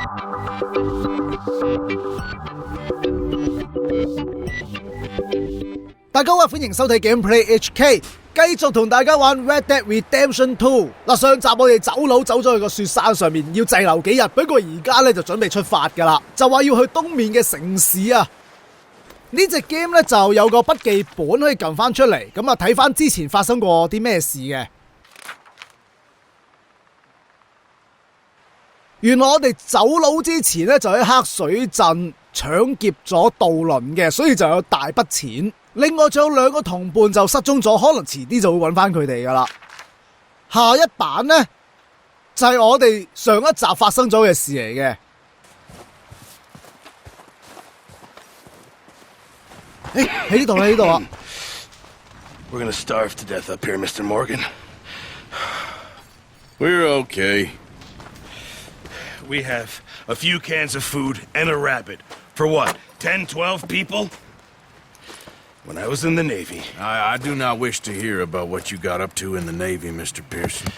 大家好，歡迎收睇 Gameplay HK， 繼續同大家玩 Red Dead Redemption 2。上集我哋走佬走咗去個雪山上面，要滯留幾日，不過而家咧就準備出發噶啦，就話要去東面嘅城市啊。呢隻 game 咧就有個筆記本可以撳翻出嚟，咁啊睇翻之前發生過啲咩事嘅。原來我哋走佬之前咧就喺黑水鎮搶劫咗渡輪嘅，所以就有大筆錢。另外仲有兩個同伴就失蹤咗，可能遲啲就會揾翻佢哋噶啦。下一版呢，就係我哋上一集發生咗嘅事嚟嘅。喺呢度啦，呢度啊。We're gonna starve to death up here, Mr. Morgan. We're okay. We have a few cans of food and a rabbit. For what, 10, 12 people? When I was in the Navy... I do not wish to hear about what you got up to in the Navy, Mr. Pearson.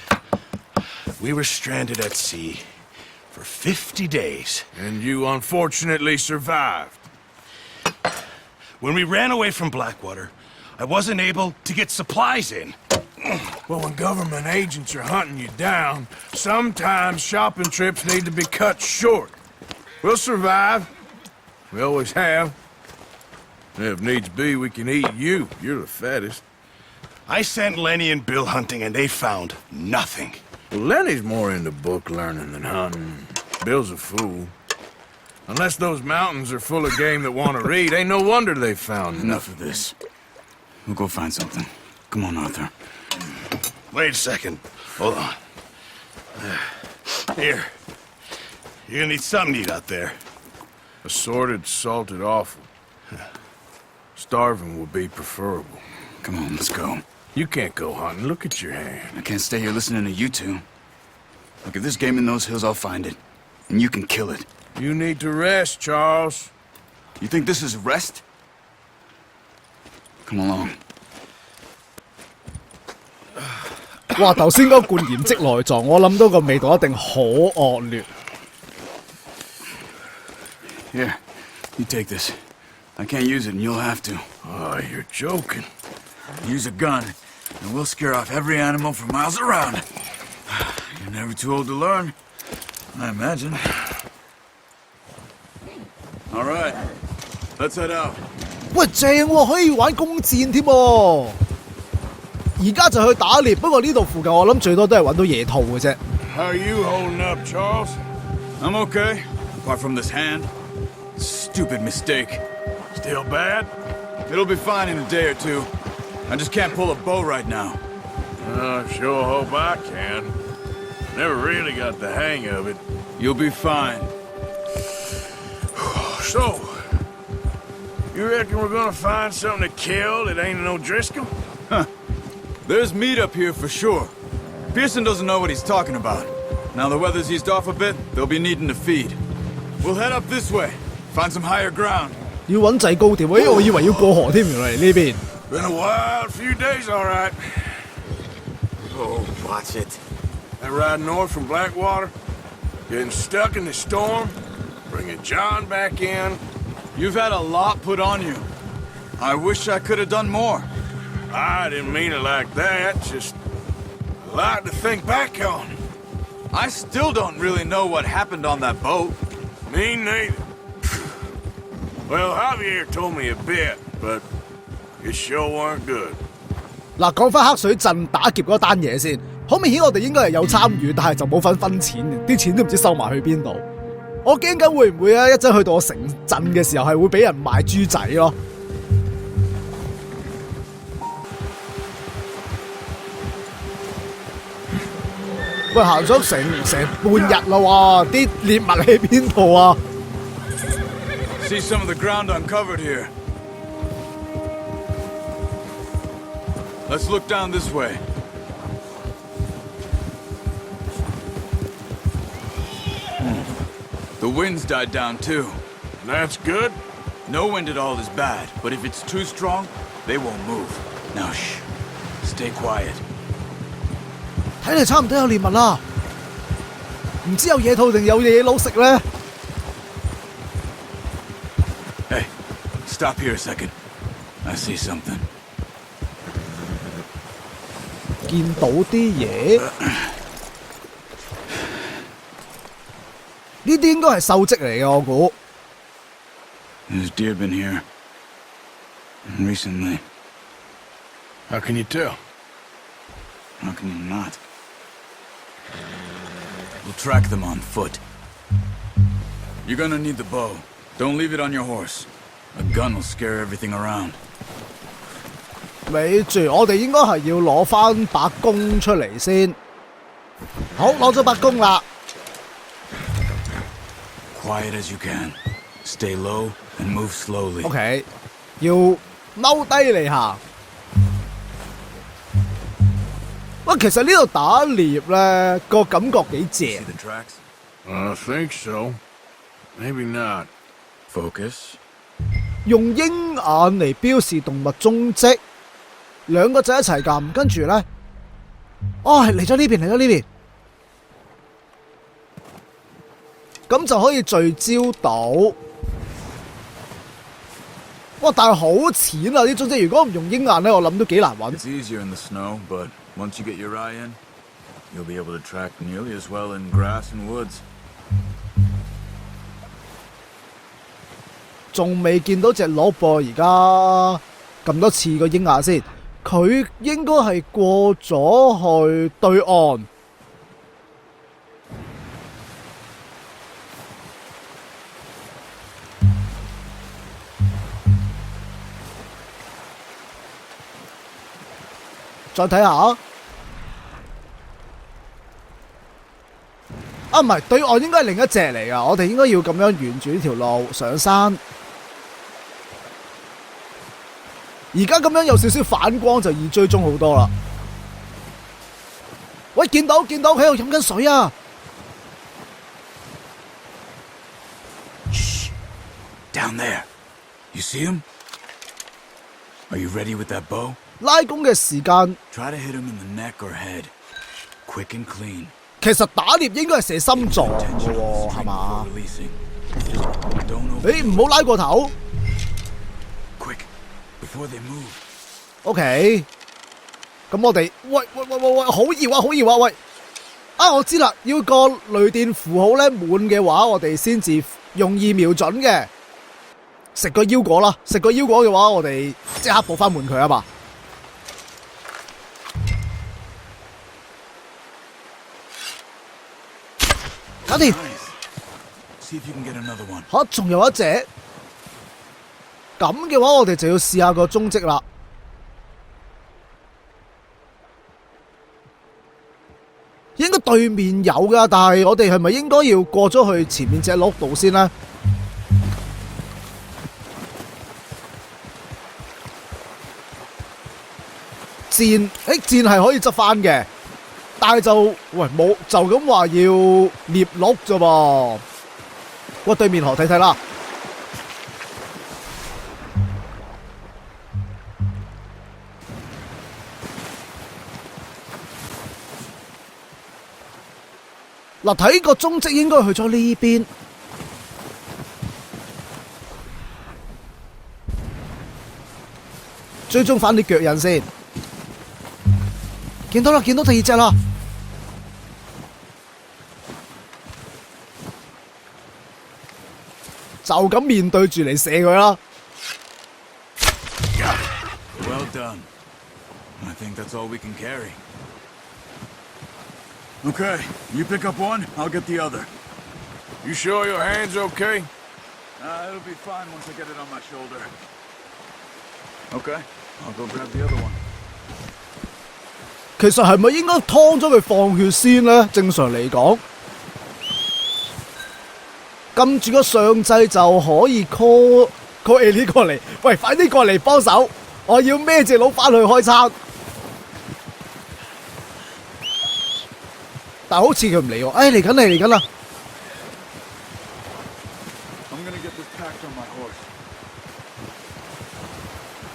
We were stranded at sea for 50 days. And you unfortunately survived. When we ran away from Blackwater, I wasn't able to get supplies in. Well, when government agents are hunting you down, sometimes shopping trips need to be cut short. We'll survive. We always have. If needs be, we can eat you. You're the fattest. I sent Lenny and Bill hunting, and they found nothing. Well, Lenny's more into book learning than hunting. Bill's a fool. Unless those mountains are full of game that want to read, ain't no wonder they found Enough of this. We'll go find something. Come on, Arthur. Wait a second. Hold on. Here. You're gonna need something to eat out there. Assorted, salted offal. Starving would be preferable. Come on, let's go. You can't go hunting. Look at your hand. I can't stay here listening to you two. Look, if there's game in those hills, I'll find it. And you can kill it. You need to rest, Charles. You think this is rest? Come along. 哇！頭先嗰罐鹽漬內臟，我諗到個味道一定好惡劣。Here, you take this. I can't use it, and you'll have to. Oh, you're joking. Use a gun, and we'll scare off every animal for miles around. You're never too old to learn, I imagine. All right, let's head out. 喂，正喎，可以玩弓箭添喎。而家就去打獵，不過呢度附近我諗最多都係揾到野兔嘅啫。How are you holding up, Charles? I'm okay, apart from this hand. Stupid mistake. Still bad? It'll be fine in a day or two. I just can't pull a bow right now. I sure hope I can. Never really got the hang of it. You'll be fine. So, you reckon we're gonna find something to kill that ain't no Driscoll? Huh. There's meat up here for sure. Pearson doesn't know what he's talking about. Now the weather's eased off a bit, they'll be needing to feed. We'll head up this way. Find some higher ground. 要揾制高調，我以為要過河添，原來嚟呢邊。Been a wild few days, all right. Oh, watch it. That ride north from Blackwater, getting stuck in the storm, bringing John back in. You've had a lot put on you. I wish I could have done more. I didn't mean it like that, just a lot to think back on. I still don't really know what happened on that boat. Me neither. Well, Javier told me a bit, but it sure weren't good. 嗱，講翻黑水鎮打劫嗰單嘢先，好明顯我哋應該係有參與，但係就冇份分錢，啲錢都唔知收埋去邊度。我驚緊會唔會一陣去到我城鎮嘅時候係會俾人賣豬仔咯。喂，行咗成半日啦喎，啲獵物喺邊度啊？ See some of the ground uncovered here. Let's look down this way. The wind's died down too. That's good. No wind at all is bad, but if it's too strong, they won't move. Now shh. Stay quiet. 睇嚟差唔多有獵物啦，唔知有野兔定有野佬食咧。Stop here a second. I see something. 見到啲嘢，呢啲應該係鏽跡嚟嘅，我估。There's deer been here recently. How can you tell? How can you not? We'll track them on foot. You're gonna need the bow. Don't leave it on your horse. A gun will scare everything around. 咪住，我哋應該係要攞翻把弓出嚟先。好，攞咗把弓啦。Quiet as you can. Stay low and move slowly. OK， 要踎低嚟行。喂，其實呢度打獵咧個感覺幾 See 正。 the tracks? I think so. Maybe not. Focus. 用鷹眼嚟標示動物蹤跡，兩個掣一齊撳，跟住咧，哦係嚟咗呢邊，嚟咗呢邊，咁就可以聚焦到。哇！但係好淺啊啲蹤跡，如果唔用鷹眼咧，我諗都幾難揾。 It's easier in the snow, but once you get your eye in, you'll be able to track nearly as well in grass and woods. 仲未見到隻鹿噃，而家咁多次個鷹眼先，佢應該係過咗去對岸。再睇下，啊唔係，對岸應該係另一隻嚟噶，我哋應該要咁樣沿住呢條路上山。而家咁樣有少少反光就易追蹤好多啦。喂，見到喺度飲緊水啊 Shh! Down there. You see him? Are you ready with that bow? 拉弓嘅時間 Try to hit him in the neck or head. Quick and clean. 其實打獵應該係射心臟嘅 Attention 喎，係 string 嘛 before？ releasing. Don't open 你唔好拉過頭。 quick before they move. OK， 咁我哋喂，好熱啊！喂，啊我知啦，要個雷電符號咧滿嘅話，我哋先至容易瞄準嘅。食個腰果啦，食個腰果嘅話，我哋即刻補翻滿佢啊嘛。搞掂。 Nice. See if you can get another one. 吓，仲有一隻。咁嘅話，我哋就要試下個蹤跡啦。應該對面有噶，但係我哋係咪應該要過咗去前面隻鹿度先呢？箭，箭係可以執翻嘅，但係就喂冇就咁話要獵鹿啫噃。喂，對面河睇睇啦。嗱，睇個蹤跡應該去咗呢邊。追蹤翻啲腳印先。見到啦，見到第二隻啦。就咁面對住嚟射佢啦。Well done. I think that's all we can carry. Okay, you pick up one, I'll get the other. You sure your hand's okay? It'll be fine once I get it on my shoulder. Okay, I'll go grab the other one. 其實係咪應該劏咗佢放血先呢？正常嚟講，撳住個上掣就可以 call A 過嚟。喂，快啲過嚟幫手！我要孭隻佬翻去開餐。但好似佢唔理我。嚟緊啦！ I'm gonna get this packed on my horse.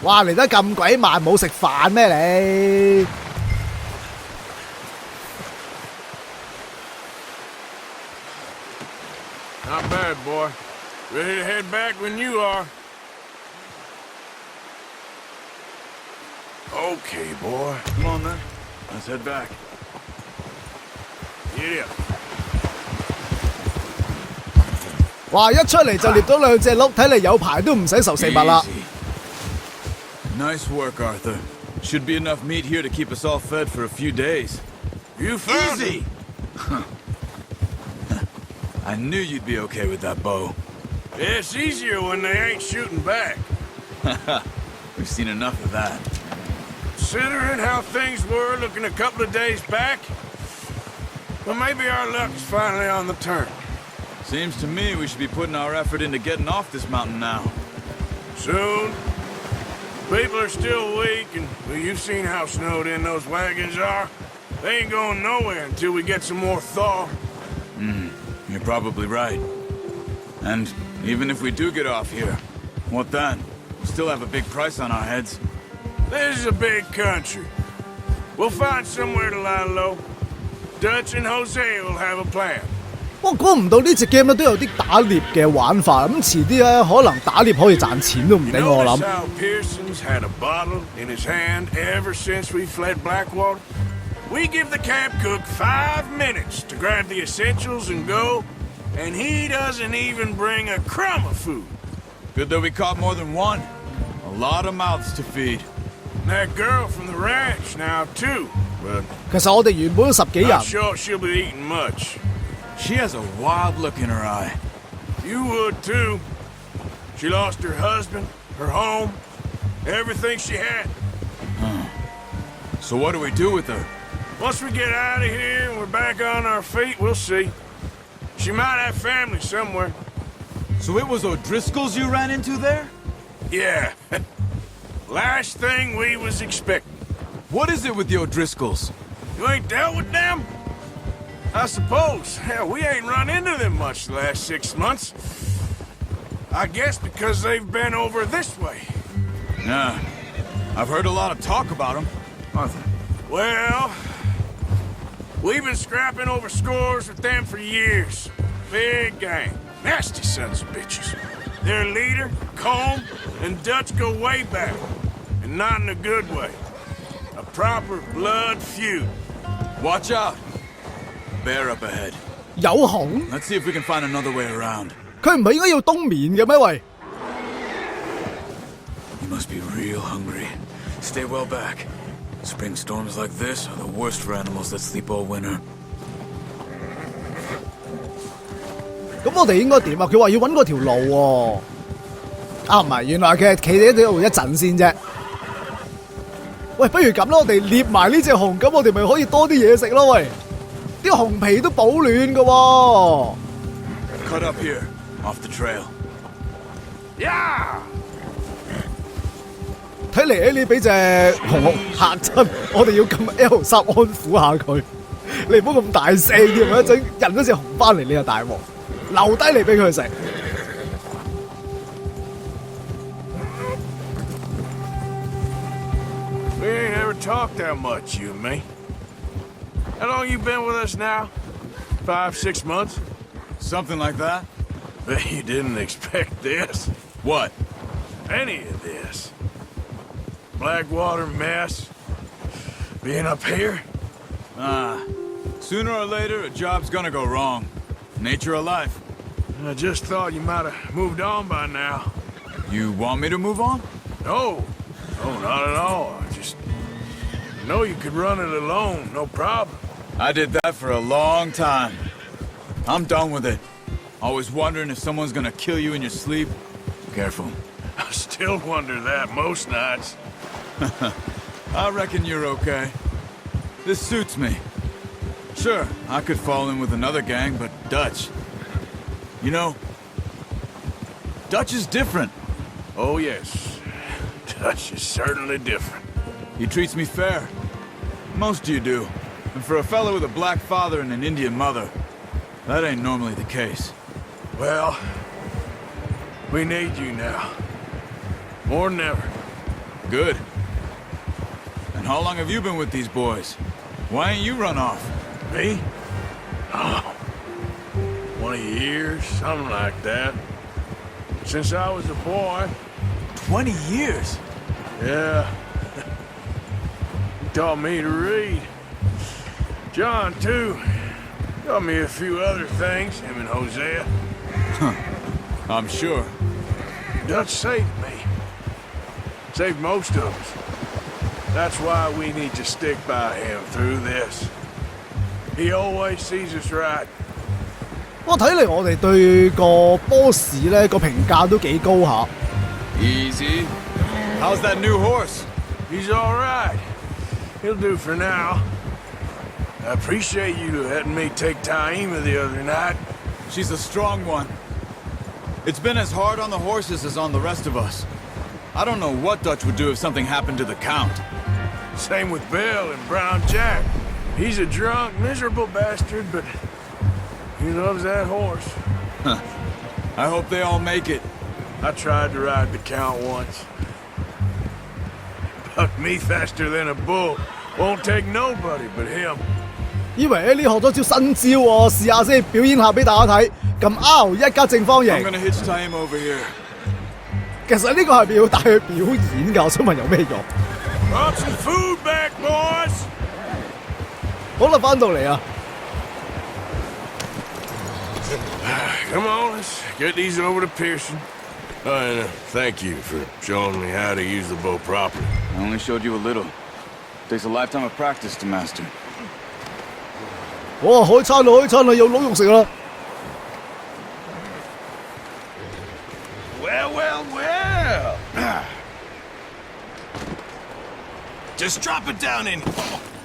哇，嚟得咁鬼慢，冇食飯咩你？ Not bad, boy. Ready to head back when you are. Okay, boy. Come on then. Let's head back. Yeah. 哇！一出嚟就獵到兩隻鹿，睇嚟有排都唔使受食物啦。Easy. Nice work, Arthur. Should be enough meat here to keep us all fed for a few days. You found Easy! I knew you'd be okay with that bow. it. It's easier when they ain't shooting back. We've seen enough of that. Considering how things were looking a couple of days back, well, maybe our luck's finally on the turn. Seems to me we should be putting our effort into getting off this mountain now. Soon. People are still weak, and well, you've seen how snowed in those wagons are. They ain't going nowhere until we get some more thaw. You're probably right. And even if we do get off here, what then? We still have a big price on our heads. This is a big country. We'll find somewhere to lie low. Dutch and Jose will have a plan. 我估唔到呢隻 game 咧都有啲打獵嘅玩法，咁遲啲咧可能打獵可以賺錢都唔 You 定我 notice 諗。 how Pearson's had a bottle in his hand ever since we fled Blackwater? We give the camp cook 5 minutes to grab the essentials and go, and he doesn't even bring a crumb of food. Good that we caught more than one. A lot of mouths to feed. And that girl from the ranch now, too. But 其實我哋原本都10幾人 not，sure she'll be eating much. She has a wild look in her eye. You would, too. She lost her husband, her home, everything she had. So what do we do with her? Once we get out of here and we're back on our feet, we'll see. She might have family somewhere. So it was O'Driscoll's you ran into there? Yeah. Last thing we was expecting. What is it with the O'Driscolls? You ain't dealt with them? I suppose. Hell, we ain't run into them much the last 6 months. I guess because they've been over this way. Yeah. I've heard a lot of talk about them. Arthur. Well, we've been scrapping over scores with them for years. Big gang. Nasty sons of bitches. Their leader, Combe, and Dutch go way back. And not in a good way. A proper blood feud. Watch out. Bear up ahead. 有熊， Let's see if we can find another way around. 佢唔係應該要冬眠嘅咩？喂， You must be real hungry. Stay well back. Spring storms like this are the worst for animals that sleep all winter. 咁我哋應該點啊？佢話要揾嗰條路喎。啊，唔係，原來佢係企喺度一陣先啫。喂，不如咁啦，我哋獵埋呢隻熊，咁我哋咪可以多啲嘢食咯。喂，啲熊皮都保暖㗎喎。Cut up here, off the trail. Yeah! 睇嚟 Ellie 俾隻熊嚇親，我哋要撳 L3安撫下佢。你唔好咁大聲添，一陣引咗隻熊翻嚟，你就大鑊。留低嚟俾佢食。We ain't ever talked that much, you and me. How long you been with us now? 5, 6 months? Something like that? Bet you didn't expect this. What? Any of this. Blackwater mess. Being up here? Sooner or later, a job's gonna go wrong. Nature of life. I just thought you might have moved on by now. You want me to move on? No. No, not at all. I just know you could run it alone, no problem. I did that for a long time. I'm done with it. Always wondering if someone's gonna kill you in your sleep. Careful. I still wonder that most nights. I reckon you're okay. This suits me. Sure, I could fall in with another gang, but Dutch. You know, Dutch is different. Oh, yes. Dutch is certainly different. He treats me fair. Most of you do. And for a fellow with a black father and an Indian mother, that ain't normally the case. Well, we need you now. More than ever. Good. And how long have you been with these boys? Why ain't you run off? Me? Oh, 20 years, something like that. Since I was a boy. 20 years? Yeah. taught me to read. John, too. Taught me a few other things, him and Hosea. I'm sure. Dutch saved me. Saved most of us. That's why we need to stick by him through this. He always sees us right. 不過睇嚟我哋對個 boss 咧個評價都幾高下。Easy. How's that new horse? He's all right. He'll do for now. I appreciate you letting me take Taima the other night. She's a strong one. It's been as hard on the horses as on the rest of us. I don't know what Dutch would do if something happened to the Count. Same with Bill and Brown Jack. He's a drunk, miserable bastard, but he loves that horse. I hope they all make it. I tried to ride the Count once. Bucked me faster than a bull. Won't take nobody but him. 以為你學咗招新招喎，試下先，表演下俾大家睇。咁 R 一家正方形。I'm gonna hitch Taima over here. 其實呢個係咪要帶去表演㗎？我想問有咩用？ Brought some food back, boys. 好啦，翻到嚟啊！ Come on, let's get these over to Pearson. And thank you for showing me how to use the bow properly. I only showed you a little. Takes a lifetime of practice to master. 哇！開餐啦，開餐啦，有攞肉食啦！ Well. Just drop it down in.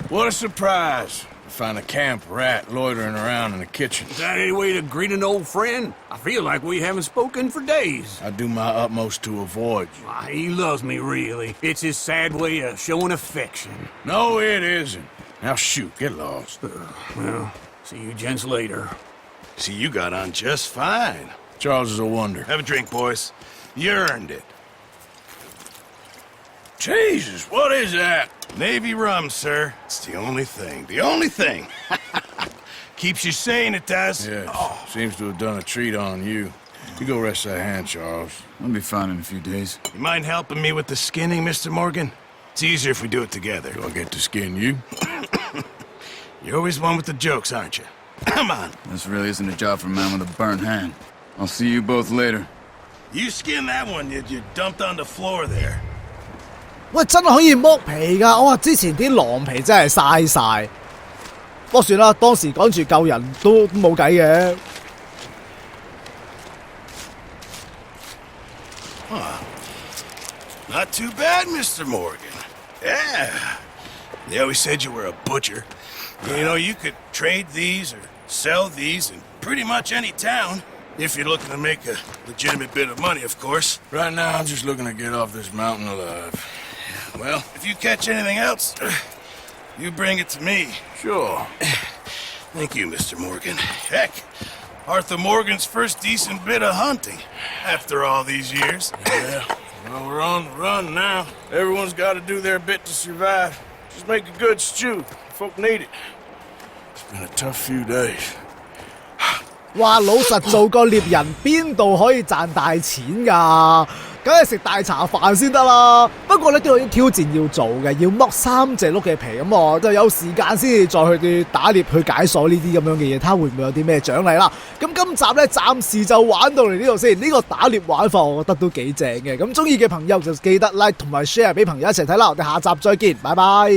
What a surprise. To find a camp rat loitering around in the kitchen. Is that any way to greet an old friend? I feel like we haven't spoken for days. I do my utmost to avoid you. Why, he loves me, really. It's his sad way of showing affection. No, it isn't. Now shoot, get lost. Well, see you gents later. See, you got on just fine. Charles is a wonder. Have a drink, boys. You earned it. Jesus, what is that? Navy rum, sir. It's the only thing. The only thing. Keeps you sane, it does. Yes, seems to have done a treat on you. You go rest that hand, Charles. I'll be fine in a few days. You mind helping me with the skinning, Mr. Morgan? It's easier if we do it together. Do I get to skin you? You're always one with the jokes, aren't you? Come on. This really isn't a job for a man with a burnt hand. I'll see you both later. You skin that one you dumped on the floor there. 喂，真係可以剝皮㗎！我話之前啲狼皮真係嘥晒。不過算啦，當時趕住救人都冇計嘅。Not too bad, Mr. Morgan. Yeah. They always said you were a butcher. You know, you could trade these or sell these in pretty much any town. If you're looking to make a legitimate bit of money, of course. Right now, I'm just looking to get off this mountain alive. Well, if you catch anything else, you bring it to me. Sure. Thank you, Mr. Morgan. Heck, Arthur Morgan's first decent bit of hunting after all these years. Yeah. Well, we're on the run now. Everyone's got to do their bit to survive. Just make a good stew. Folk need it. It's been a tough few days. 話老實做個獵人，邊度可以賺大錢㗎？梗係食大茶飯先得啦。不過咧都有啲挑戰要做嘅，要剝3隻鹿嘅皮，咁我就有時間先至再去打獵去解鎖呢啲咁樣嘅嘢，睇下會唔會有啲咩獎勵啦。咁今集咧暫時就玩到嚟呢度先。呢個打獵玩法我覺得都幾正嘅。咁中意嘅朋友就記得 like 同埋 share 俾朋友一齊睇啦。我哋下集再見，拜拜。